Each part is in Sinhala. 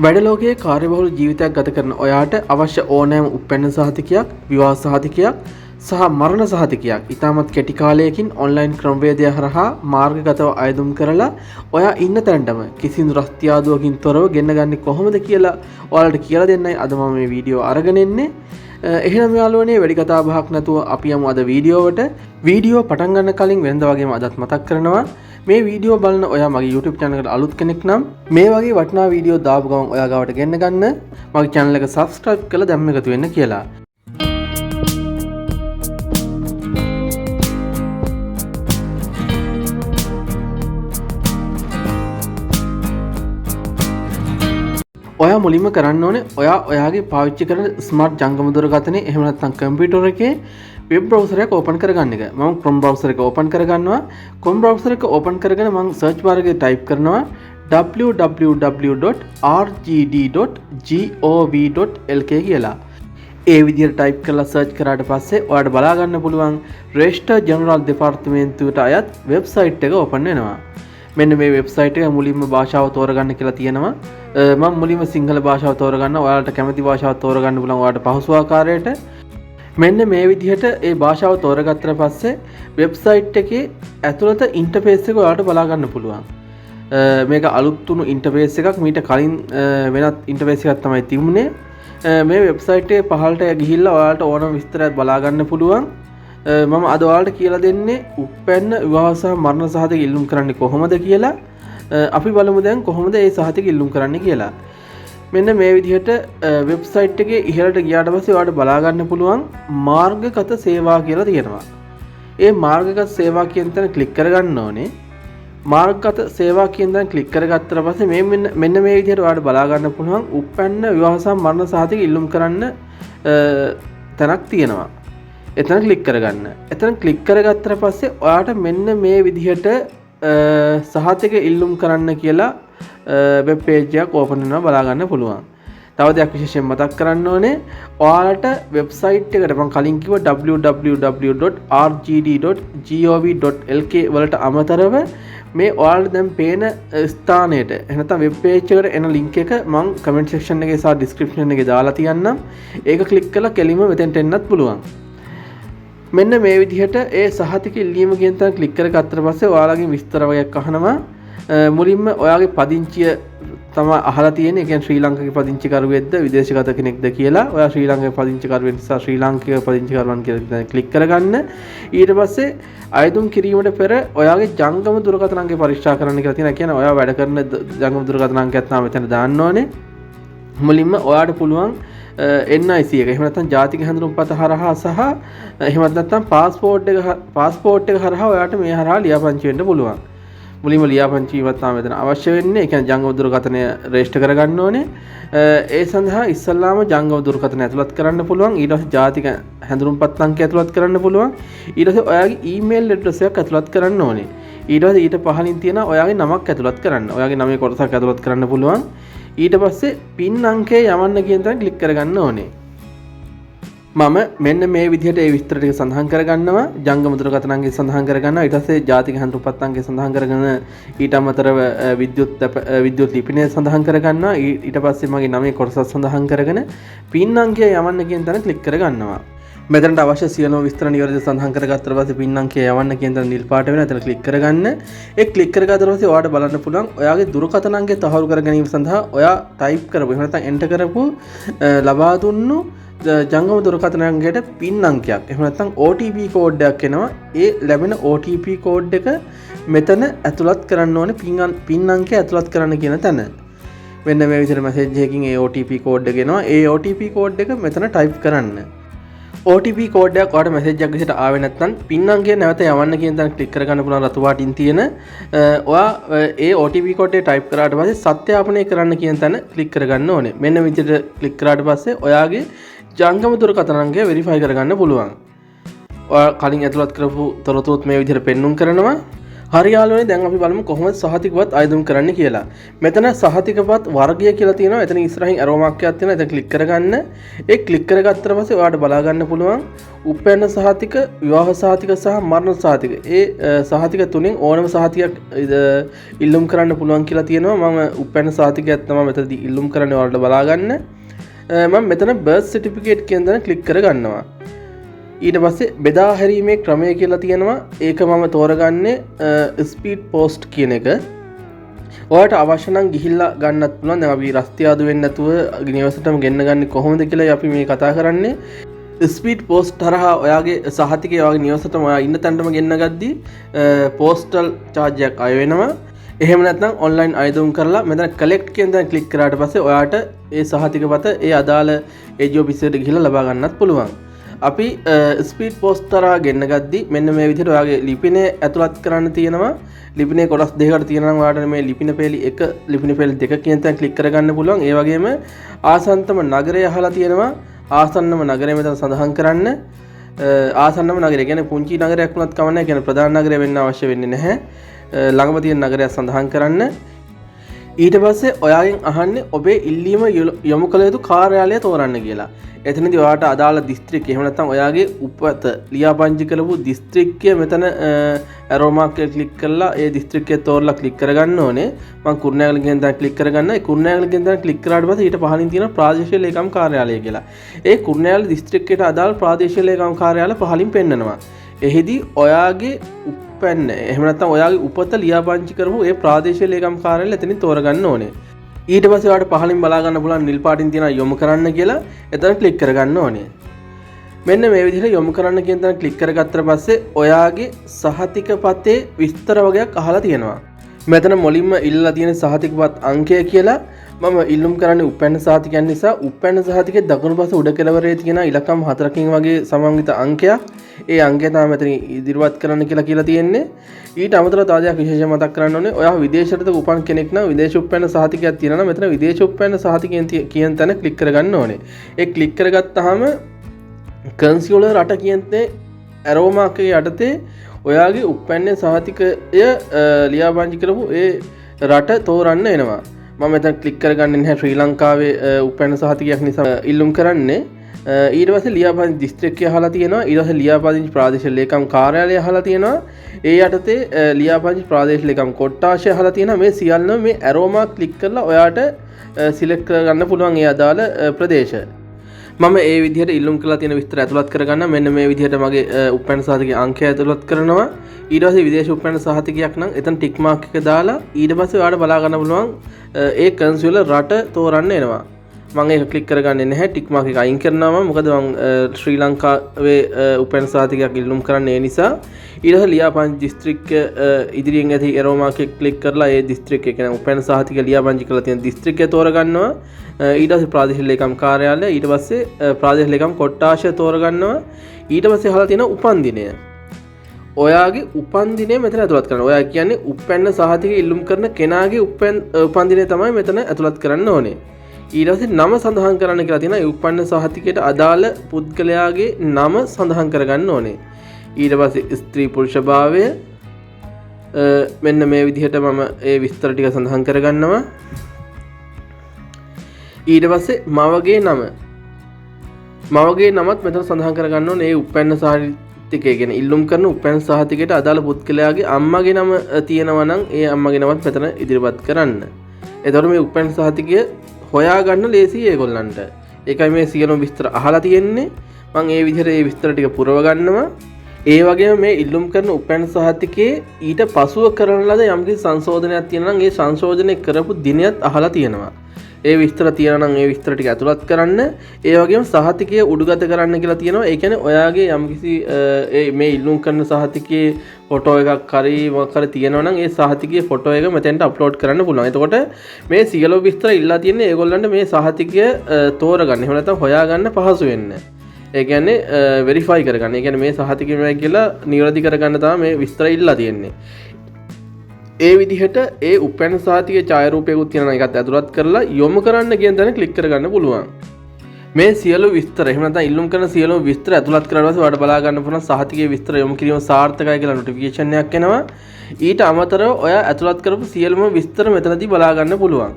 වැඩ ලෝකයේ කාර්යබහුල ජීවිතයක් ගත කරන ඔයාට අවශ්‍ය ඕනෑම උපැන්න සහතිකයක්, විවාහ සහතිකයක් සහ මරණ සහතිකයක් ඉතාමත් කෙටි කාලයකින් ඔන්ලයින් ක්‍රමවේදය හරහා මාර්ගගතව අයදුම් කරලා ඔයා ඉන්න තැනටම කිසිදු රස්තියාදුවකින් තොරව ගෙන්නගන්නේ කොහොමද කියලා ඔයාලට කියලා දෙන්නයි අද මම මේ වීඩියෝ අරගෙන එන්නේ. එහෙනම් යාළුවනේ වැඩි කතා බහක් නැතුව අපි යමු අද වීඩියෝවට. වීඩියෝ පටන් ගන්න කලින් වෙනද වගේම අදත් මතක් කරනවා මේ වීඩියෝ බලන ඔයා මගේ YouTube channel එකට අලුත් කෙනෙක් නම් මේ වගේ වටිනා වීඩියෝ දාපු ගමන් ඔයා ගාවට ගෙන්න ගන්න මගේ channel එක subscribe කරලා දැම්ම එකතු වෙන්න කියලා. ඔයා මුලින්ම කරන්න ඕනේ ඔයා ඔයාගේ පාවිච්චි කරන ස්මාර්ට් ජංගම දුරකථනයේ එහෙම නැත්නම් කම්පියුටර් එකේ වෙබ් බ්‍රවුසර් එක ඕපන් කරගන්න එක. මම Chrome browser එක ඕපන් කරගන්නවා. Chrome browser එක ඕපන් කරගෙන මම search bar එකේ type කරනවා www.rgd.gov.lk කියලා. ඒ විදිහට type කරලා search කරාට පස්සේ ඔයාලට බලා ගන්න පුළුවන් රෙජිස්ටර් ජෙනරල් දෙපාර්තමේන්තුවට අයත් වෙබ්සයිට් එක ඕපන් වෙනවා. මෙන්න මේ වෙබ්සයිට් එක මුලින්ම භාෂාව තෝරගන්න කියලා තියෙනවා. මම මුලින්ම සිංහල භාෂාව තෝරගන්න. ඔයාලට කැමති භාෂාවක් තෝරගන්න පුළුවන් ඔයාලට පහසු ආකාරයට. මෙන්න මේ විදිහට ඒ භාෂාව තෝරගත්තට පස්සේ වෙබ්සයිට් එකේ ඇතුළත ඉන්ටර්ෆේස් එක ඔයාලට බලා ගන්න පුළුවන්. මේක අලුත් වුණු ඉන්ටර්ෆේස් එකක්. මීට කලින් වෙනත් ඉන්ටර්ෆේස් එකක් තමයි තිබුණේ. මේ වෙබ්සයිට් එකේ පහළට ගිහිල්ලා ඔයාලට ඕනම විස්තරයක් බලා ගන්න පුළුවන්. මම අද ඔයාලට කියලා දෙන්නේ උපැන්න විවාහ සහ මරණ සහතික ඉල්ලුම් කරන්නේ කොහොමද කියලා. අපි බලමු දැන් කොහොමද මේ සහතික ඉල්ලුම් කරන්නේ කියලා. මෙන්න මේ විදිහට වෙබ්සයිට් එකේ ඉහළට ගියාට පස්සේ ඔයාලට බලා ගන්න පුළුවන් මාර්ගගත සේවා කියලා තියෙනවා. ඒ මාර්ගගත සේවා කියන තැන ක්ලික් කරගන්න ඕනේ. මාර්ගගත සේවා කියන තැන ක්ලික් කරගත්තට පස්සේ මෙන්න මේ විදිහට ඔයාලට බලා ගන්න පුළුවන් උපැන්න විවාහ සහ මරණ සහතික ඉල්ලුම් කරන්න තැනක් තියෙනවා. එතන ක්ලික් කරගන්න. එතන ක්ලික් කරගත්තට පස්සේ ඔයාට මෙන්න මේ විදිහට සහතික ඉල්ලුම් කරන්න කියලා වෙබ් පේජ් එකක් ඕපන් වෙනවා බලා ගන්න පුළුවන්. තව දෙයක් විශේෂයෙන් මතක් කරන්න ඕනේ ඔයාලට වෙබ්සයිට් එකට මම කලින් කිව්වා www.rgd.gov.lk වලට අමතරව මේ ඔයාලට දැන් පේන ස්ථානයට එහෙනම් වෙබ් පේජ් එකට එන ලින්ක් එක මම කමෙන්ට් සෙක්ෂන් එකේ සහ ඩිස්ක්‍රිප්ෂන් එකේ දාලා තියන්නම්. ඒක ක්ලික් කරලා කෙලින්ම මෙතෙන්ට එන්නත් පුළුවන්. මෙන්න මේ විදිහට ඒ සහතික ඉල්ලීම කියන තැන ක්ලික් කරගත්තට පස්සේ ඔයාලගේ විස්තර වගේක් අහනවා. මුලින්ම ඔයාගේ පදිංචිය තමයි අහලා තියෙන්නේ. ඒ කියන්නේ ශ්‍රී ලංකාවේ පදිංචිකරුවෙක්ද විදේශගත කෙනෙක්ද කියලා. ඔයා ශ්‍රී ලංකාවේ පදිංචිකරුවෙක් නිසා ශ්‍රී ලාංකික පදිංචිකරුවන් කියලා ක්ලික් කරගන්න. ඊට පස්සේ අයදුම් කිරීමට පෙර ඔයාගේ ජංගම දුරකථන අංකය පරීක්ෂා කරන්න කියලා තියෙනවා. කියන්නේ ඔයා වැඩ කරන ජංගම දුරකථන අංකයත් තමයි මෙතන දාන්න ඕනේ. මුලින්ම ඔයාට පුළුවන් NIC එක එහෙම නැත්නම් ජාතික හැඳුනුම්පත හරහා සහ එහෙම නැත්නම් පාස්පෝර්ට් එක හරහා ඔයාට මේ හරහා ලියාපදිංචි වෙන්න පුළුවන්. මුලින්ම ලියාපදිංචි වීමක් තමයි මෙතන අවශ්‍ය වෙන්නේ. ඒ කියන්නේ ජංගම දුරකථනය රෙජිස්ටර් කරගන්න ඕනේ. ඒ සඳහා ඉස්සල්ලාම ජංගම දුරකථනය ඇතුළත් කරන්න පුළුවන්. ඊට පස්සේ ජාතික හැඳුනුම්පත් අංකය ඇතුළත් කරන්න පුළුවන්. ඊට පස්සේ ඔයාගේ ඊමේල් ඇඩ්‍රස් එකක් ඇතුළත් කරන්න ඕනේ. ඊට පස්සේ ඊට පහලින් තියෙන ඔයාගේ නමක් ඇතුළත් කරන්න. ඔයාගේ නමේ කොටසක් ඇතුළත් කරන්න පුළුවන්. ඊට පස්සේ පින් අංකය යවන්න කියන තැන ක්ලික් කරගන්න ඕනේ. මම මෙන්න මේ විදිහට ඒ විස්තර ටික සඳහන් කරගන්නවා. ජංගම දුරකථන අංකය සඳහන් කරගන්නවා. ඊට පස්සේ ජාතික හැඳුනුම්පත් අංකය සඳහන් කරගෙන ඊට අමතරව විද්‍යුත් ලිපිනය සඳහන් කරගන්නවා. ඊට පස්සේ මගේ නමේ කොටසක් සඳහන් කරගෙන පින් අංකය යවන්න කියන තැන ක්ලික් කරගන්නවා. මෙතනට අවශ්‍ය සියලුම විස්තර නිවැරදිව සඳහන් කරගත්තට පස්සේ පින් අංකය යවන්න කියන තැන නිල් පාට වෙන එතන ක්ලික් කරගන්න. ඒ ක්ලික් කරගත්තට පස්සේ ඔයාලට බලන්න පුළුවන් ඔයාගේ දුරකථන අංකය තහවුරු කර ගැනීම සඳහා ඔයා ටයිප් කරපු එහෙම නැත්නම් එන්ටර් කරපු ලබා දුන්නු ජංගම දුරකථන අංකයට පින් අංකයක් එහෙම නැත්නම් OTP කෝඩ් එකක් එනවා. ඒ ලැබෙන OTP කෝඩ් එක මෙතන ඇතුළත් කරන්න ඕනේ පින් අංකය ඇතුළත් කරන්න කියන තැන. මෙන්න මේ විදිහට මැසේජ් එකකින් ඒ OTP කෝඩ් එක එනවා. ඒ OTP කෝඩ් එක මෙතන ටයිප් කරන්න. OTP කෝඩ් එකක් ඔයාලට මැසේජ් එකක් විදිහට ආවේ නැත්නම් පින් අංකය නැවත යවන්න කියන තැන ක්ලික් කරගන්න පුළුවන් රතු පාටින් තියෙන ඔයා ඒ OTP කෝඩ් එක ටයිප් කරාට පස්සේ සත්‍යාපනය කරන්න කියන තැන ක්ලික් කරගන්න ඕනේ. මෙන්න විදිහට ක්ලික් කරාට පස්සේ ඔයාගේ ජංගම දුරකථන අංකය වෙරිෆයි කරගන්න පුළුවන්. ඔයා කලින් ඇතුළත් කරපු තොරතුරුත් මේ විදිහට පෙන්눔 කරනවා. හරි යාළුවනේ දැන් අපි බලමු කොහොමද සහතිකපත් ආයුධම් කරන්න කියලා. මෙතන සහතිකපත් වර්ගය කියලා තියෙනවා. එතන ඉස්සරහින් ඇරෝ මාක් එකක් තියෙනවා. එතන ක්ලික් කරගන්න. ඒ ක්ලික් කරගත්තට පස්සේ ඔයාලට බලා ගන්න පුළුවන් උපැන්න සහතික, විවාහ සහතික සහ මරණ සහතික. ඒ සහතික තුනෙන් ඕනම සහතිකයක් ඉල්ලුම් කරන්න පුළුවන් කියලා තියෙනවා. මම උපැන්න සහතිකයක් තමයි මෙතනදී ඉල්ලුම් කරන්නේ ඔයාලට බලා ගන්න. මම මෙතන බර්ත් සර්ටිෆිකේට් කියන දේ ක්ලික් කරගන්නවා. ඊට පස්සේ බෙදා හැරීමේ ක්‍රමය කියලා තියෙනවා. ඒක මම තෝරගන්නේ ස්පීඩ් පෝස්ට් කියන එක. ඔයාලට අවශ්‍ය නම් ගිහිල්ලා ගන්නත් පුළුවන්. දැන් අපි රස්තියාදු වෙන්නේ නැතුව නිවසටම ගෙන්න ගන්නේ කොහොමද කියලා අපි මේ කතා කරන්නේ. ස්පීඩ් පෝස්ට් හරහා ඔයාගේ සහතිකය ඔයාගේ නිවසටම ඔයා ඉන්න තැනටම ගෙන්න ගද්දී පෝස්ටල් චාර්ජ් එකක් අය වෙනවා. එහෙම නැත්නම් ඔන්ලයින් අයදුම් කරලා මෙතන කලෙක්ට් කියන දේ ක්ලික් කරාට පස්සේ ඔයාට ඒ සහතිකපත ඒ අදාළ ඒජී ඔෆිස් එකට ගිහිල්ලා ලබා ගන්නත් පුළුවන්. අපි ස්පීඩ් පෝස්ට් තරහා ගෙන්න ගද්දි මෙන්න මේ විදිහට ඔයාගේ ලිපිනේ ඇතුළත් කරන්න තියෙනවා. ලිපිනේ කොටස් දෙකකට තියෙනවා. ඔයාලට මේ ලිපින පෙළි 1 ලිපින පෙළි 2 කියන තැන ක්ලික් කරගන්න පුළුවන්. ඒ වගේම ආසන්නම නගරය අහලා තියෙනවා. ආසන්නම නගරය මෙතන සඳහන් කරන්න. ආසන්නම නගරය කියන්නේ පුංචි නගරයක් වුණත් කමක් නැහැ. කියන්නේ ප්‍රධාන නගරය වෙන්න අවශ්‍ය වෙන්නේ නැහැ. ළඟම තියෙන නගරයක් සඳහන් කරන්න. ඊට පස්සේ ඔයාගෙන් අහන්නේ ඔබේ ඉල්ලීම යොමු කළ යුතු කාර්යාලය තෝරන්න කියලා. එතනදී ඔයාට අදාළ දිස්ත්‍රික්කය එහෙම නැත්නම් ඔයාගේ උපත ලියාපදිංචි කරපු දිස්ත්‍රික්කය මෙතන ඇරෝ මාක් එක ක්ලික් කරලා ඒ දිස්ත්‍රික්කය තෝරලා ක්ලික් කරගන්න ඕනේ. මම කුරුණෑගල කියන තැන ක්ලික් කරගන්න. ඒ කුරුණෑගල කියන තැන ක්ලික් කරාට පස්සේ ඊට පහලින් තියෙන ප්‍රාදේශීය ලේකම් කාර්යාලය කියලා. ඒ කුරුණෑගල දිස්ත්‍රික්කයට අදාළ ප්‍රාදේශීය ලේකම් කාර්යාලය පහලින් පෙන්නනවා. එහිදී ඔයාගේ උපැන්න එහෙම නැත්නම් ඔයාගේ උපත ලියාපදිංචි කරපු ඒ ප්‍රාදේශීය ලේකම් කාර්යාලය එතනින් තෝරගන්න ඕනේ. ඊට පස්සේ ඔයාලට පහලින් බලා ගන්න පුළුවන් නිල් පාටින් තියෙන යොමු කරන්න කියලා. එතන ක්ලික් කරගන්න ඕනේ. මෙන්න මේ විදිහට යොමු කරන්න කියන තැන ක්ලික් කරගත්තට පස්සේ ඔයාගේ සහතිකපතේ විස්තර වගේක් අහලා තියෙනවා. මෙතන මුලින්ම ඉල්ලලා තියෙන සහතිකපත් අංකය කියලා මම ඉල්ලුම් කරන්නේ උපැන්න සහතිකයන් නිසා උපැන්න සහතිකයේ දකුණු පස උඩ කෙළවරේ තියෙන ඉලක්කම් 4කින් වගේ සමන්විත අංකයක්. ඒ අංකය තමයි මෙතන ඉදිරිපත් කරන්න කියලා තියෙන්නේ. ඊට අමතරව තව දෙයක් විශේෂයෙන් මතක් කරන්න ඕනේ. ඔයා විදේශයට උපන් කෙනෙක් නම් විදේශ උපැන්න සහතිකයක් තියෙනවා නම් මෙතන විදේශ උපැන්න සහතිකයෙන් කියන තැන ක්ලික් කරගන්න ඕනේ. ඒ ක්ලික් කරගත්තාම කන්සියුලර් රට කියන්නේ ඇරෝ මාක් එකේ යටතේ ඔයාගේ උපැන්නේ සහතිකය ලියාපදිංචි කරපු ඒ රට තෝරන්න එනවා. මම මෙතන ක්ලික් කරගන්නේ නැහැ ශ්‍රී ලංකාවේ උපැන්න සහතිකයක් නිසා ඉල්ලුම් කරන්නේ. ඊට පස්සේ ලියාපදිංචි දිස්ත්‍රික්කය අහලා තියෙනවා. ඊට පස්සේ ලියාපදිංචි ප්‍රාදේශීය ලේකම් කාර්යාලය අහලා තියෙනවා. ඒ යටතේ ලියාපදිංචි ප්‍රාදේශීය ලේකම් කොට්ටාශය අහලා තියෙනවා. මේ සියල්ලම මේ ඇරෝ මාක් ක්ලික් කරලා ඔයාට සිලෙක්ට් කරගන්න පුළුවන් ඒ අදාළ ප්‍රදේශ. මම ඒ විදිහට ඉල්ලුම් කරලා තියෙන විස්තර ඇතුළත් කරගන්න. මෙන්න මේ විදිහට මගේ උපැන්න සහතිකයේ අංකය ඇතුළත් කරනවා. ඊට පස්සේ විදේශ උපැන්න සහතිකයක් නම් එතන ටික් මාක් එක දාලා ඊට පස්සේ ඔයාලට බලා ගන්න පුළුවන් ඒ කන්සියුලර් රට තෝරන්න එනවා. මම ඒක ක්ලික් කරගන්නේ නැහැ. ටික් මාක් එක අයින් කරනවා. මොකද මම ශ්‍රී ලංකාවේ උපැන්න සහතිකයක් ඉල්ලුම් කරන්න ඒ නිසා. ඊට පස්සේ ලියාපදිංචි දිස්ත්‍රික්කය ඉදිරියෙන් ඇති ඇරෝ මාක් එක ක්ලික් කරලා ඒ දිස්ත්‍රික්කය කියන උපැන්න සහතිකය ලියාපදිංචි කරලා තියෙන දිස්ත්‍රික්කය තෝරගන්නවා. ඊට පස්සේ ප්‍රාදේශීය ලේකම් කාර්යාලය, ඊට පස්සේ ප්‍රාදේශීය ලේකම් කොට්ටාශය තෝරගන්නවා. ඊට පස්සේ අහලා තියෙන උපන් දිනය. ඔයාගේ උපන් දිනය මෙතන ඇතුළත් කරන්න. ඔයා කියන්නේ උපැන්න සහතිකය ඉල්ලුම් කරන කෙනාගේ උපන් දිනය තමයි මෙතන ඇතුළත් කරන්න ඕනේ. ඊට පස්සේ නම සඳහන් කරන්න කියලා තියෙනවා. ඒ උපන්න සහතිකයට අදාළ පුද්ගලයාගේ නම සඳහන් කරගන්න ඕනේ. ඊට පස්සේ ස්ත්‍රී පුරුෂ භාවය මෙන්න මේ විදිහට මම ඒ විස්තර ටික සඳහන් කරගන්නවා. ඊට පස්සේ මවගේ නම නමත් මෙතන සඳහන් කරගන්න ඕනේ. ඒ උපැන්න සහතිකය කියන ඉල්ලුම් කරන උපැන්න සහතිකයට අදාළ පුද්ගලයාගේ අම්මගේ නම තියෙනවා නම් ඒ අම්මගේ නමත් මෙතන ඉදිරිපත් කරන්න. එතකොට මේ උපැන්න සහතිකය හොයාගන්න ලේසියි ඒගොල්ලන්ට. ඒකයි මේ සියලුම විස්තර අහලා තියෙන්නේ. මම ඒ විදිහට ඒ විස්තර ටික පුරව ගන්නවා. ඒ වගේම මේ ඉල්ලුම් කරන උපැන්න සහතිකයේ ඊට පසුව කරන ලද යම්කිසි සංශෝධනයක් තියෙනවා නම් ඒ සංශෝධනය කරපු දිනයත් අහලා තියෙනවා. ඒ විස්තර තියෙනවා නම් ඒ විස්තර ටික ඇතුළත් කරන්න. ඒ වගේම සහතිකය උඩුගත කරන්න කියලා තියෙනවා. ඒ කියන්නේ ඔයාගේ යම්කිසි මේ ඉල්ලුම් කරන සහතිකයේ ෆොටෝ එකක් හරි මොකක් හරි තියෙනවා නම් ඒ සහතිකයේ ෆොටෝ එක මෙතෙන්ට අප්ලෝඩ් කරන්න පුළුවන්. එතකොට මේ සියලු විස්තර ඉල්ලා තියෙන්නේ ඒගොල්ලන්ට මේ සහතිකය තෝරගන්න. එහෙම නැත්නම් හොයාගන්න පහසු වෙන්න. ඒ කියන්නේ වෙරිෆයි කරගන්න. ඒ කියන්නේ මේ සහතිකයමයි කියලා නිවැරදි කරගන්න තමයි මේ විස්තර ඉල්ලා තියෙන්නේ. ඒ විදිහට ඒ උපැන්න සහතිකයේ ඡායාරූපයකුත් තියෙනවා. ඒකත් ඇතුළත් කරලා යොමු කරන්න කියන තැන ක්ලික් කරගන්න පුළුවන්. මේ සියලු විස්තර එහෙම නැත්නම් ඉල්ලුම් කරන සියලුම විස්තර ඇතුළත් කරලා ඊට පස්සේ ඔයාලට බලා ගන්න පුළුවන් සහතිකයේ විස්තර යොමු කිරීම සාර්ථකයි කියලා නොටිෆිකේෂන් එකක් එනවා. ඊට අමතරව ඔයා ඇතුළත් කරපු සියලුම විස්තර මෙතනදී බලා ගන්න පුළුවන්.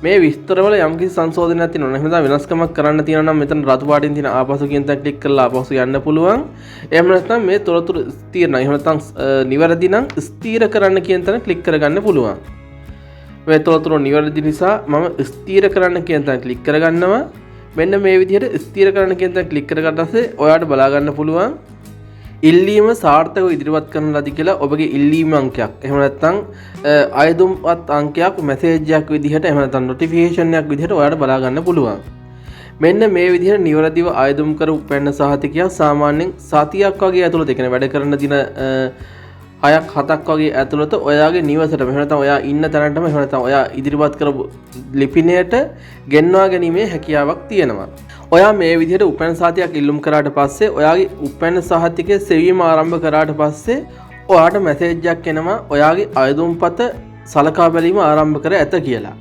මේ විස්තරවල යම්කිසි සංශෝධනයක් තියෙනවා. එහෙම නැත්නම් වෙනස්කමක් කරන්න තියෙනවා නම් මෙතන රතු පාටින් තියෙන ආපසු කියන තැන ක්ලික් කරලා ආපසු යන්න පුළුවන්. එහෙම නැත්නම් මේ තොරතුරු ස්ථිර නම් එහෙම නැත්නම් නිවැරදි නම් ස්ථිර කරන්න කියන තැන ක්ලික් කරගන්න පුළුවන්. මේ තොරතුරු නිවැරදි නිසා මම ස්ථිර කරන්න කියන තැන ක්ලික් කරගන්නවා. මෙන්න මේ විදිහට ස්ථිර කරන්න කියන තැන ක්ලික් කරගත්තා පස්සේ ඔයාලට බලා ගන්න පුළුවන් ඉල්ලීම සාර්ථකව ඉදිරිපත් කරන ලදී කියලා ඔබගේ ඉල්ලීම අංකයක්. එහෙම නැත්නම් අයදුම්පත් අංකයක් මැසේජ් එකක් විදිහට එහෙම නැත්නම් නොටිෆිකේෂන් එකක් විදිහට ඔයාලට බලා ගන්න පුළුවන්. මෙන්න මේ විදිහට නිවැරදිව ආයදුම් කර උපැන්න සහතිකයක් සාමාන්‍යයෙන් සතියක් වගේ ඇතුළත ඒ කියන්නේ වැඩ කරන දින 6ක් 7ක් වගේ ඇතුළත ඔයාගේ නිවසට එහෙම නැත්නම් ඔයා ඉන්න තැනටම එහෙම නැත්නම් ඔයා ඉදිරිපත් කරපු ලිපිණයට ගෙන්වා ගැනීමේ හැකියාවක් තියෙනවා. ඔයා මේ විදිහට උපැන්න සහතිකයක් ඉල්ලුම් කරාට පස්සේ ඔයාගේ උපැන්න සහතිකයේ සෙවීම ආරම්භ කරාට පස්සේ ඔයාට මැසේජ් එකක් එනවා ඔයාගේ අයදුම්පත සලකා බැලීම ආරම්භ කර ඇත කියලා.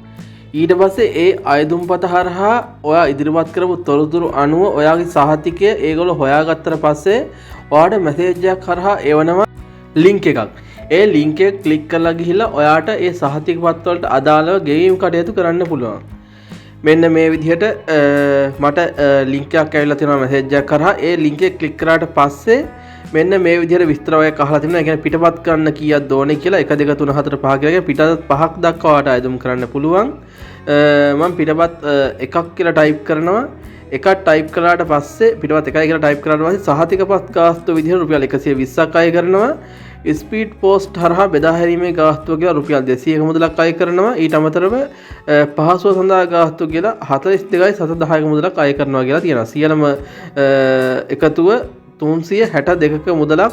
ඊට පස්සේ ඒ අයදුම්පත හරහා ඔයා ඉදිරිපත් කරපු තොරතුරු අනුව ඔයාගේ සහතිකය ඒගොල්ලෝ හොයාගත්තට පස්සේ ඔයාට මැසේජ් එකක් හරහා එවනවා ලින්ක් එකක්. ඒ ලින්ක් එක ක්ලික් කරලා ගිහිල්ලා ඔයාට ඒ සහතික පත් වලට අදාළව ගෙවීම් කටයුතු කරන්න පුළුවන්. මෙන්න මේ විදිහට මට ලින්ක් එකක් ඇවිල්ලා තියෙනවා මැසේජ් එකක් කරා. ඒ ලින්ක් එක ක්ලික් කරාට පස්සේ මෙන්න මේ විදිහට විස්තර ඔයක අහලා තිබුණා. ඒ කියන්නේ පිටපත් කරන්න කීයක්ද ඕනේ කියලා 1 2 3 4 5 කියලා පිටපත් 5ක් දක්වා ඔයාලට අයදුම් කරන්න පුළුවන්. මම පිටපත් එකක් කියලා ටයිප් කරනවා. එකක් ටයිප් කළාට පස්සේ පිටපත් එකයි කියලා ටයිප් කරාට පස්සේ සහතිකපත් ගාස්තුව විදිහට රුපියල් 120ක් අය කරනවා. ස්පීඩ් පෝස්ට් හරහා බෙදා හැරීමේ ගාස්තුව කියලා රුපියල් 200ක මුදලක් අය කරනවා. ඊට අමතරව පහසුව සඳහා ගාස්තුව කියලා 42.710ක මුදලක් අය කරනවා කියලා තියෙනවා. සියලුම එකතුව 362ක මුදලක්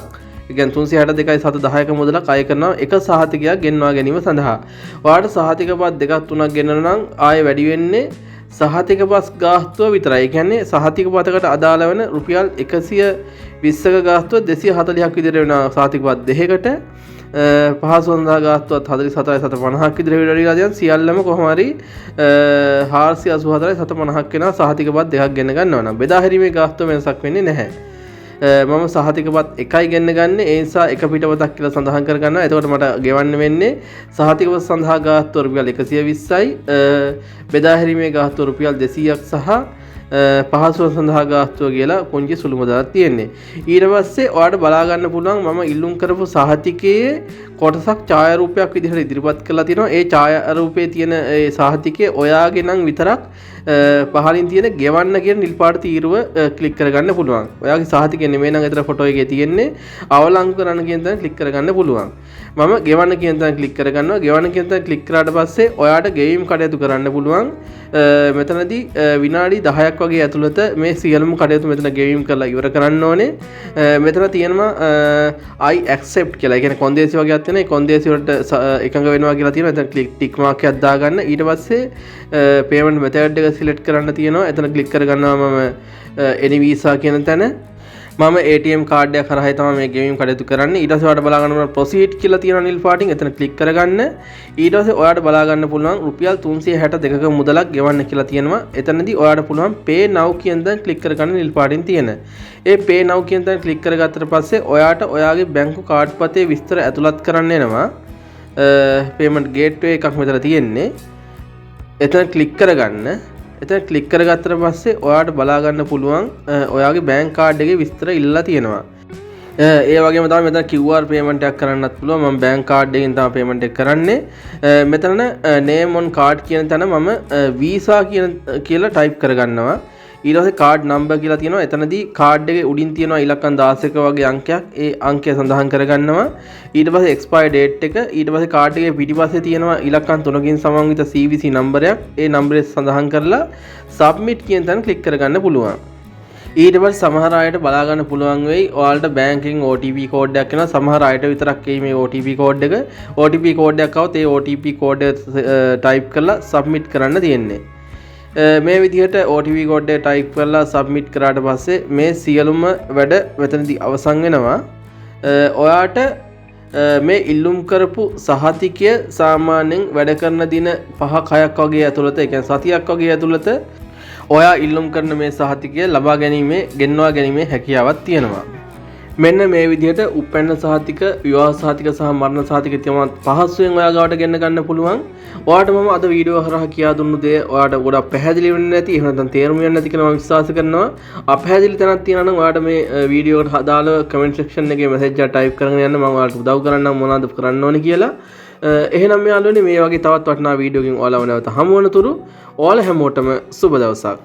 ඉතින් 362.710ක මුදලක් අය කරනවා එක සහතිකයක් ගෙන්වා ගැනීම සඳහා. ඔයාලට සහතිකපත් දෙකක් තුනක් ගෙන්නන නම් ආයෙ වැඩි වෙන්නේ සහතිකපත් ගාස්තුව විතරයි. ඒ කියන්නේ සහතිකපතකට අදාළ වෙන රුපියල් 120ක ගාස්තුව 240ක් විතර වෙනවා සහතිකපත් දෙකකට. පහසු සඳහා ගාස්තුවත් 47.750ක් විතර වෙලා තියෙනවා. සියල්ලම කොහොම හරි 484.750ක් වෙනවා සහතිකපත් දෙකක් ගෙන්න ගන්නවා නම්. බෙදා හැරීමේ ගාස්තුව වෙනසක් වෙන්නේ නැහැ. මම සහතිකපත් එකයි ගෙන්න ගන්න ඒ නිසා එක පිටපතක් කියලා සඳහන් කර ගන්නවා. එතකොට මට ගෙවන්න වෙන්නේ සහතිකපත් සඳහා ගාස්තුව රුපියල් 120යි බෙදා හැරීමේ ගාස්තුව රුපියල් 200ක් සහ පහසුව සඳහා ගාස්තුව කියලා පුංචි සුළු මුදලක් තියෙන්නේ. ඊට පස්සේ ඔයාලට බලා ගන්න පුළුවන් මම ඉල්ලුම් කරපු සහතිකයේ කොටසක් ඡායාරූපයක් විදිහට ඉදිරිපත් කරලා තියෙනවා. ඒ ඡායාරූපයේ තියෙන ඒ සහතිකය ඔයාගේ නම් විතරක් පහලින් තියෙන ගෙවන්න කියන නිල් පාට තීරුව ක්ලික් කරගන්න පුළුවන්. ඔයාගේ සහතිකය නෙමෙයි නම් ඒතර ෆොටෝ එකේ තියෙන්නේ අවලංගු කරන්න කියන තැන ක්ලික් කරගන්න පුළුවන්. මම ගෙවන්න කියන තැන ක්ලික් කරගන්නවා. ගෙවන්න කියන තැන ක්ලික් කරාට පස්සේ ඔයාට ගෙවීම් කටයුතු කරන්න පුළුවන්. මෙතනදී විනාඩි 10ක් වගේ ඇතුළත මේ සියලුම කටයුතු මෙතන ගෙවීම් කරලා ඉවර කරන්න ඕනේ. මෙතන තියෙනවා I accept කියලා. ඒ කියන්නේ කොන්දේසි වගේක් තියෙනවා. ඒ කොන්දේසි වලට එකඟ වෙනවා කියලා තියෙනවා. එතන ටික් මාක් එකක් දාගන්න. ඊට පස්සේ payment method එක සිලෙක්ට් කරන්න තියෙනවා. එතන ක්ලික් කරගන්නවා මම any visa කියන තැන. මම ATM කාඩ් එකක් හරහා තමයි මේ ගෙවීම් කටයුතු කරන්නේ. ඊට පස්සේ ඔයාලට බලා ගන්න පුළුවන් proceed කියලා තියෙනවා නිල් පාටින්. එතන ක්ලික් කරගන්න. ඊට පස්සේ ඔයාලට බලා ගන්න පුළුවන් රුපියල් 362ක මුදලක් ගෙවන්න කියලා තියෙනවා. එතනදී ඔයාලට පුළුවන් pay now කියන දේ ක්ලික් කරගන්න නිල් පාටින් තියෙන. ඒ pay now කියන දේ ක්ලික් කරගත්තට පස්සේ ඔයාට ඔයාගේ බැංකු කාඩ් පතේ විස්තර ඇතුළත් කරන්න එනවා. payment gateway එකක් මෙතන තියෙන්නේ. එතන ක්ලික් කරගන්න. එතන ක්ලික් කරගත්තට පස්සේ ඔයාට බලා ගන්න පුළුවන් ඔයාගේ බැංක් කාඩ් එකේ විස්තර ඉල්ලලා තියෙනවා. ඒ වගේම තමයි මෙතන QR payment එකක් කරන්නත් පුළුවන්. මම බැංක් කාඩ් එකෙන් තමයි payment එක කරන්නේ. මෙතන name on card කියන තැන මම visa කියලා type කරගන්නවා. ඊට පස්සේ කාඩ් නම්බර් කියලා තියෙනවා. එතනදී කාඩ් එකේ උඩින් තියෙනවා ඉලක්කම් 16ක වගේ අංකයක්. ඒ අංකය සඳහන් කරගන්නවා. ඊට පස්සේ expire date එක. ඊට පස්සේ කාඩ් එකේ පිටිපස්සේ තියෙනවා ඉලක්කම් 3කින් සමන්විත CVC නම්බරයක්. ඒ නම්බරය සඳහන් කරලා submit කියන තැන ක්ලික් කරගන්න පුළුවන්. ඊට පස්සේ සමහර අයට බලා ගන්න පුළුවන් වෙයි ඔයාලට බැංකින් OTP කෝඩ් එකක් එනවා. සමහර අයට විතරක් එයි මේ OTP කෝඩ් එක. OTP කෝඩ් එකක් આવත් ඒ OTP කෝඩ් එක type කරලා submit කරන්න තියෙන්නේ. මේ විදිහට OTP කෝඩ් එක ටයිප් කරලා සබ්මිට් කරාට පස්සේ මේ සියලුම වැඩ මෙතනදී අවසන් වෙනවා. ඔයාට මේ ඉල්ලුම් කරපු සහතිකය සාමාන්‍යයෙන් වැඩ කරන දින 5-6ක් වගේ ඇතුළත, ඒ කියන්නේ සතියක් වගේ ඇතුළත ඔයා ඉල්ලුම් කරන මේ සහතිකය ලබා ගැනීමේ ගෙන්වා ගැනීමේ හැකියාවක් තියෙනවා. මෙන්න මේ විදිහට උපැන්න සහතික, විවාහ සහතික සහ මරණ සහතික තියෙනවා පහසුවෙන් ඔයා ගාවට ගෙන්න ගන්න පුළුවන්. ඔයාට මම අද වීඩියෝ හරහා කියා දුන්නු දේ ඔයාට ගොඩක් පැහැදිලි වෙන්නේ නැති, එහෙම නැත්නම් තේරුම් යන්නේ නැති කියලා මම විශ්වාස කරනවා. අපැහැදිලි තැනක් තියෙනවා නම් ඔයාට මේ වීඩියෝ එකට අදාළ කමෙන්ට් සෙක්ෂන් එකේ මැසේජ් එක ටයිප් කරගෙන යන්න, මම ඔයාලට උදව් කරන්නම් මොනවද කරන්න ඕනේ කියලා. එහෙනම් යාළුවනේ මේ වගේ තවත් වටිනා වීඩියෝ එකකින් ඔයාලව නැවත හමු වන තුරු ඔයාලා හැමෝටම සුබ දවසක්.